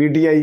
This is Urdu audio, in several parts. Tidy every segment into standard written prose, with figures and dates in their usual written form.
PTI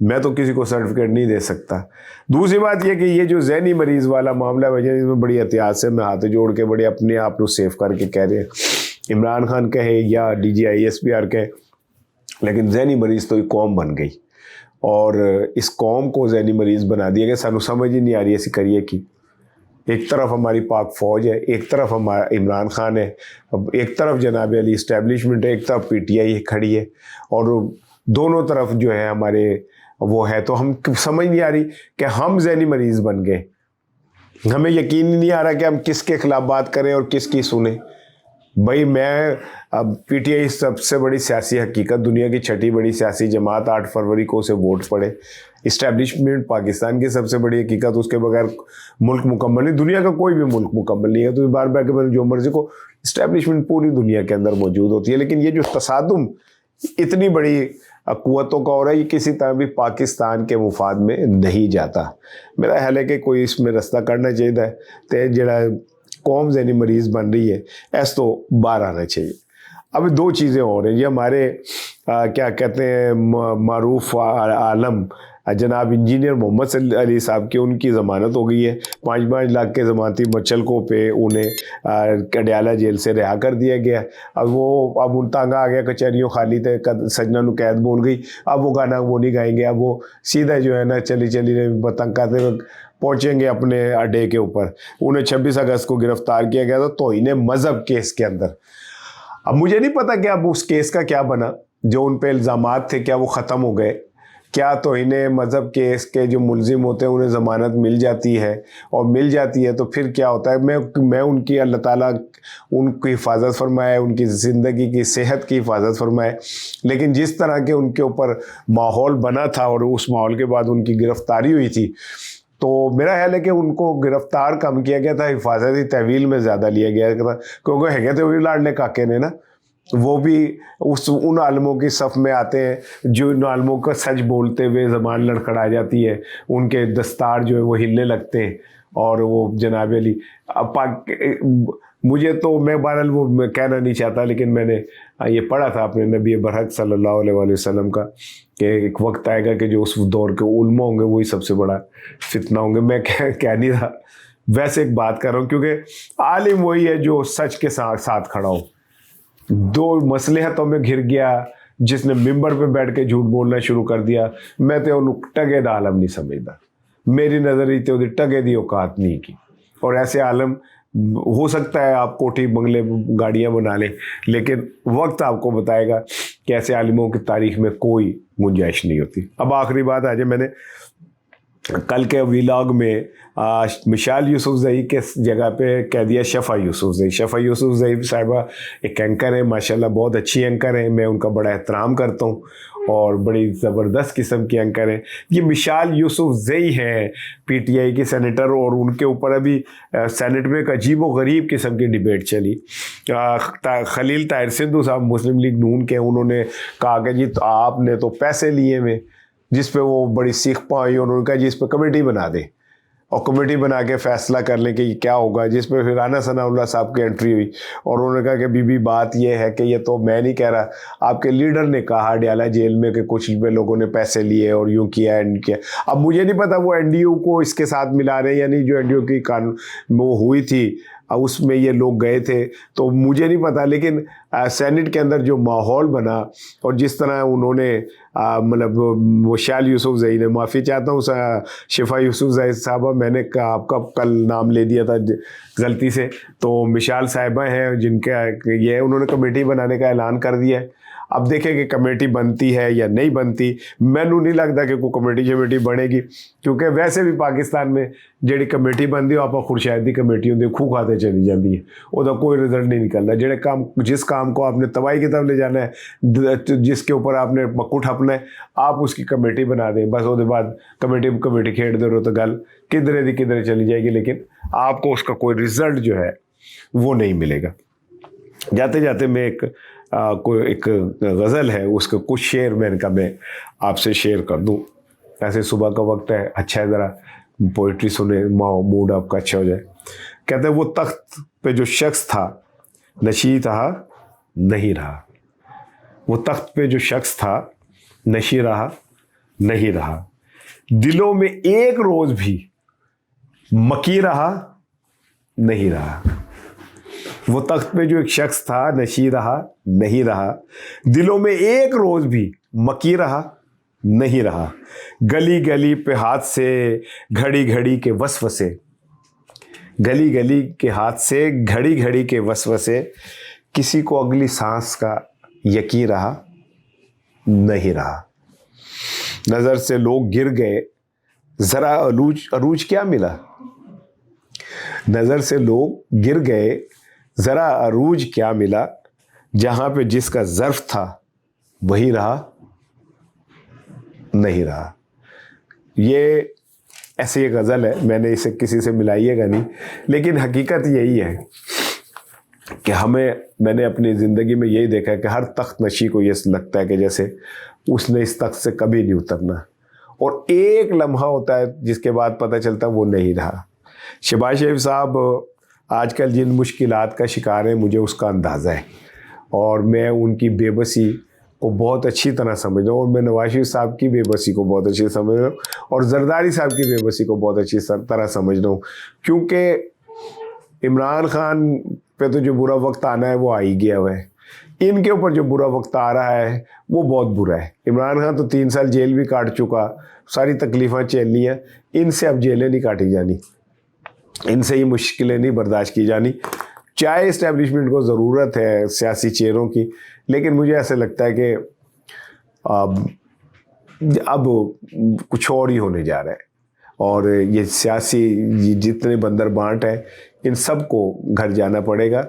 میں تو کسی کو سرٹیفکیٹ نہیں دے سکتا. دوسری بات یہ کہ یہ جو ذہنی مریض والا معاملہ ہے اس میں بڑی احتیاط سے میں ہاتھ جوڑ کے بڑے اپنے آپ کو سیف کر کے کہہ رہے ہیں عمران خان کہے یا DGI/SPR کہے, لیکن ذہنی مریض تو ایک قوم بن گئی اور اس قوم کو ذہنی مریض بنا دیا کہ سانو سمجھ ہی نہیں آ رہی ایسی کریے کی. ایک طرف ہماری پاک فوج ہے, ایک طرف ہمارا عمران خان ہے, ایک طرف جناب علی اسٹیبلشمنٹ ہے, ایک طرف PTI کھڑی ہے, اور دونوں طرف جو ہے ہمارے وہ ہے. تو ہم سمجھ نہیں آ رہی کہ ہم ذہنی مریض بن گئے. ہمیں یقین ہی نہیں آ رہا کہ ہم کس کے خلاف بات کریں اور کس کی سنیں. بھائی میں اب PTI سب سے بڑی سیاسی حقیقت, دنیا کی 6ٹھی بڑی سیاسی جماعت, 8 فروری کو اسے ووٹ پڑے. اسٹیبلشمنٹ پاکستان کی سب سے بڑی حقیقت, اس کے بغیر ملک مکمل نہیں, دنیا کا کوئی بھی ملک مکمل نہیں ہے. تو بار بار کہ جو مرضی کو اسٹیبلشمنٹ پوری دنیا کے اندر موجود ہوتی ہے, لیکن یہ جو تصادم اتنی بڑی قوتوں کا ہو رہا ہے یہ کسی طرح بھی پاکستان کے مفاد میں نہیں جاتا. میرا خیال ہے کہ کوئی اس میں رستہ کرنا چاہیے تے جڑا قوم ذہنی مریض بن رہی ہے ایس تو باہر آنا چاہیے. اب 2 چیزیں اور ہیں. یہ ہمارے کیا کہتے ہیں معروف عالم جناب انجینئر محمد علی صاحب کی, ان کی ضمانت ہو گئی ہے. 5 لاکھ کے ضمانتی مچلکوں پہ انہیں کڈیالہ جیل سے رہا کر دیا گیا. اب ان تانگا آ گیا کچہریوں خالی تھے, سجنا نو قید بول گئی. اب وہ گانا وہ نہیں گائیں گے, اب وہ سیدھا جو ہے نا چلی بتنگ کرتے پہنچیں گے اپنے اڈے کے اوپر. انہیں 26 اگست کو گرفتار کیا گیا تھا توہین مذہب کیس کے اندر. اب مجھے نہیں پتا کہ اب اس کیس کا کیا بنا, جو ان پہ الزامات تھے کیا وہ ختم ہو گئے, کیا توہین مذہب کیس کے جو ملزم ہوتے ہیں انہیں ضمانت مل جاتی ہے, اور مل جاتی ہے تو پھر کیا ہوتا ہے. میں ان کی اللہ تعالیٰ ان کی حفاظت فرمائے, ان کی زندگی کی صحت کی حفاظت فرمائے. لیکن جس طرح کے ان کے اوپر ماحول بنا تھا اور اس ماحول کے بعد ان کی گرفتاری ہوئی تھی, تو میرا خیال ہے کہ ان کو گرفتار کم کیا گیا تھا, حفاظتی تحویل میں زیادہ لیا گیا تھا, کیونکہ ہے تھے وہی لاڈلے کاکے نے نا, وہ بھی ان عالموں کی صف میں آتے ہیں جو ان عالموں کا سچ بولتے ہوئے زبان لڑکھڑا جاتی ہے, ان کے دستار جو ہے وہ ہلنے لگتے ہیں. اور وہ جناب علی مجھے تو میں بہرحال وہ کہنا نہیں چاہتا, لیکن میں نے یہ پڑھا تھا اپنے نبی برحق صلی اللہ علیہ وآلہ وسلم کا کہ ایک وقت آئے گا کہ جو اس دور کے علماء ہوں گے وہی سب سے بڑا فتنہ ہوں گے. میں کہہ نہیں رہا, ویسے ایک بات کر رہا ہوں, کیونکہ عالم وہی ہے جو سچ کے ساتھ کھڑا ہو. 2 مصلحتوں میں گھر گیا جس نے ممبر پہ بیٹھ کے جھوٹ بولنا شروع کر دیا. میں تو انہوں ٹگے دا عالم نہیں سمجھتا, میری نظر ہی تو ٹگے دی اوقات نہیں کی. اور ایسے عالم ہو سکتا ہے آپ کوٹھی بنگلے گاڑیاں بنا لیں, لیکن وقت آپ کو بتائے گا کہ ایسے عالموں کی تاریخ میں کوئی گنجائش نہیں ہوتی. اب آخری بات آ جائے, میں نے کل کے ویلاگ میں مشال یوسفزئی کے جگہ پہ کہہ دیا شفا یوسفزئی. شفا یوسفزئی صاحبہ ایک اینکر ہیں, ماشاءاللہ بہت اچھی اینکر ہیں, میں ان کا بڑا احترام کرتا ہوں اور بڑی زبردست قسم کی اینکر ہیں. یہ مشال یوسفزئی ہیں PTI کی سینیٹر, اور ان کے اوپر ابھی سینٹ میں ایک عجیب و غریب قسم کی ڈیبیٹ چلی. خلیل طاہر سندھو صاحب مسلم لیگ نون کے, انہوں نے کہا کہ جی آپ نے تو پیسے لیے ہوئے, جس پہ وہ بڑی سیخ پائی, اور انہوں نے کہا جی اس پہ کمیٹی بنا دیں اور کمیٹی بنا کے فیصلہ کر لیں کہ یہ کیا ہوگا. جس پہ پھر رانا ثناء اللہ صاحب کی انٹری ہوئی, اور انہوں نے کہا کہ بی بات یہ ہے کہ یہ تو میں نہیں کہہ رہا, آپ کے لیڈر نے کہا ڈیالہ جیل میں کہ کچھ لوگوں نے پیسے لیے اور یوں کیا اینڈ کیا. اب مجھے نہیں پتا وہ NDU کو اس کے ساتھ ملا رہے ہیں, یعنی جو NDU کی وہ ہوئی تھی اس میں یہ لوگ گئے تھے, تو مجھے نہیں پتا. لیکن سینٹ کے اندر جو ماحول بنا اور جس طرح انہوں نے مطلب مشال یوسفزئی نے, معافی چاہتا ہوں شفا یوسفزئی صاحبہ, میں نے آپ کا کل نام لے دیا تھا غلطی سے, تو مشال صاحبہ ہیں جن کا یہ انہوں نے کمیٹی بنانے کا اعلان کر دیا ہے. اب دیکھیں کہ کمیٹی بنتی ہے یا نہیں بنتی. مینوں نہیں لگتا کہ کوئی کمیٹی بنے گی, کیونکہ ویسے بھی پاکستان میں جڑی کمیٹی بنتی ہے آپ خورشید کی کمیٹی ہوتی ہے, کھو کھاتے چلی جاتی ہے, وہ کوئی رزلٹ نہیں نکلتا. جس کام کو آپ نے تباہی کی طرف لے جانا ہے, جس کے اوپر آپ نے پکو ٹھپنا ہے, آپ اس کی کمیٹی بنا دیں, بس وہ بعد کمیٹی کھیڑ دے رہو تو گل کدھر چلی جائے گی, لیکن آپ کو اس کا کوئی رزلٹ جو ہے وہ نہیں ملے گا. جاتے جاتے میں ایک غزل ہے, اس کا کچھ شعر میں آپ سے شیئر کر دوں. ایسے صبح کا وقت ہے, اچھا ہے ذرا پوئٹری سنے, موڈ آپ کا اچھا ہو جائے. کہتے ہیں وہ تخت پہ جو شخص تھا نشیں رہا نہیں رہا, وہ تخت پہ جو شخص تھا نشیں رہا نہیں رہا. دلوں میں ایک روز بھی مکی رہا نہیں رہا. وہ تخت پہ جو ایک شخص تھا نشیں رہا نہیں رہا. دلوں میں ایک روز بھی مکی رہا نہیں رہا. گلی گلی پہ ہاتھ سے گھڑی گھڑی کے وسوسے, گلی گلی کے ہاتھ سے گھڑی گھڑی کے وسوسے, کسی کو اگلی سانس کا یقین رہا نہیں رہا. نظر سے لوگ گر گئے, ذرا عروج کیا ملا. نظر سے لوگ گر گئے, ذرا عروج کیا ملا. جہاں پہ جس کا ظرف تھا وہی رہا نہیں رہا. یہ ایسی ایک غزل ہے, میں نے اسے کسی سے ملائیے گا نہیں, لیکن حقیقت یہی ہے کہ میں نے اپنی زندگی میں یہی دیکھا ہے کہ ہر تخت نشیں کو یہ لگتا ہے کہ جیسے اس نے اس تخت سے کبھی نہیں اترنا, اور ایک لمحہ ہوتا ہے جس کے بعد پتہ چلتا ہے وہ نہیں رہا. شہباز شریف صاحب آج کل جن مشکلات کا شکار ہیں مجھے اس کا اندازہ ہے, اور میں ان کی بے بسی کو بہت اچھی طرح سمجھ رہا ہوں, اور میں نواز شریف صاحب کی بے بسی کو بہت اچھی سمجھ رہا ہوں, اور زرداری صاحب کی بے بسی کو بہت اچھی طرح سمجھ رہا ہوں. کیونکہ عمران خان پہ تو جو برا وقت آنا ہے وہ آ ہی گیا ہوا ہے, ان کے اوپر جو برا وقت آ رہا ہے وہ بہت برا ہے. عمران خان تو 3 سال جیل بھی کاٹ چکا, ساری تکلیفیں جھیلنی ہیں, ان سے اب جیلیں نہیں کاٹی جانی, ان سے یہ مشکلیں نہیں برداشت کی جانی. چاہے اسٹیبلشمنٹ کو ضرورت ہے سیاسی چہروں کی, لیکن مجھے ایسے لگتا ہے کہ اب کچھ اور ہی ہونے جا رہا ہے, اور یہ سیاسی جتنے بندر بانٹ ہیں ان سب کو گھر جانا پڑے گا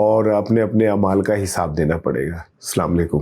اور اپنے اپنے اعمال کا حساب دینا پڑے گا. السلام علیکم.